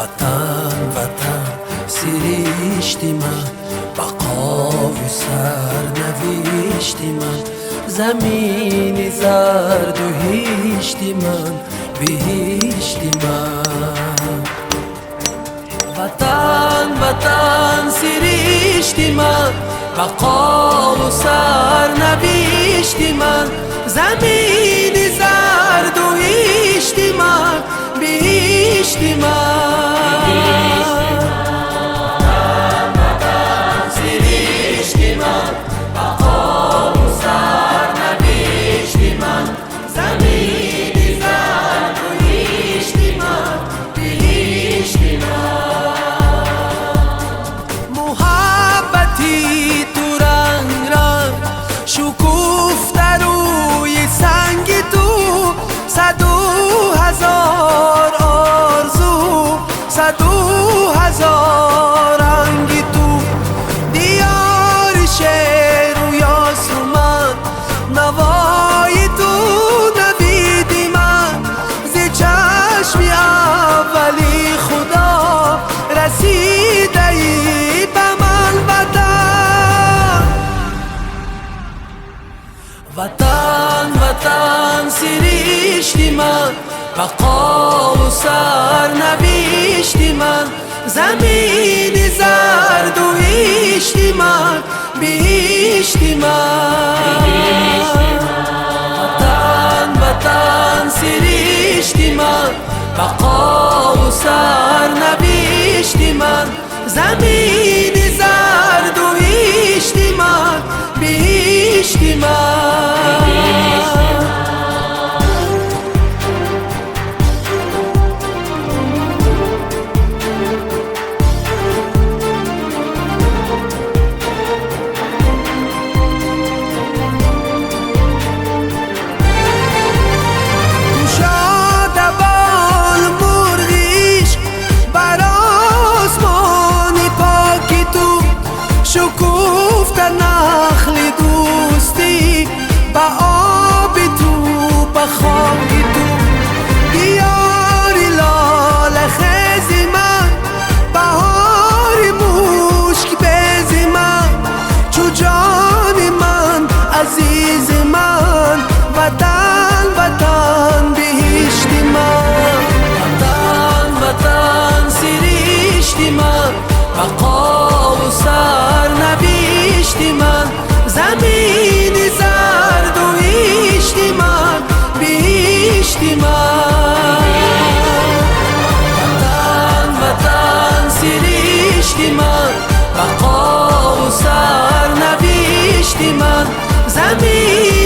وطن وطن سرشتی من، بقای سرنوشتی من، زمین زرد و هیشتی من، بهشتی من. وطن وطن سرشتی من، بقا و سرنوشتی من، زمین زرد و هیشتی من، بهشتی من. هزار رنگی تو دیار شعر و یاسمن، نوای تو نویدی من، ز چشمی اولی خدا رسیده ای به من. وطن وطن سرشتی من، بقا و سرنوشتی من، زمین زرد و هیشتی من، بهشتی من. وطن وطن سرشتی من، بقا و سرنوشتی من، زمین زرد و هیشتی من، بهشتی من. شکوفت نخل دوستی با آب تو، با خاک تو، دیاری لاله خیزی من، بهاری مشک بیزی من، چو جان من عزیز من، وطن وطن بهشتی من. وطن وطن سرشتی من، بقا و سرنوشتی من، زمین زرد و هیشتی من، بهشتی من. وطن وطن سرشتی من، بقا و سرنوشتی من، زمین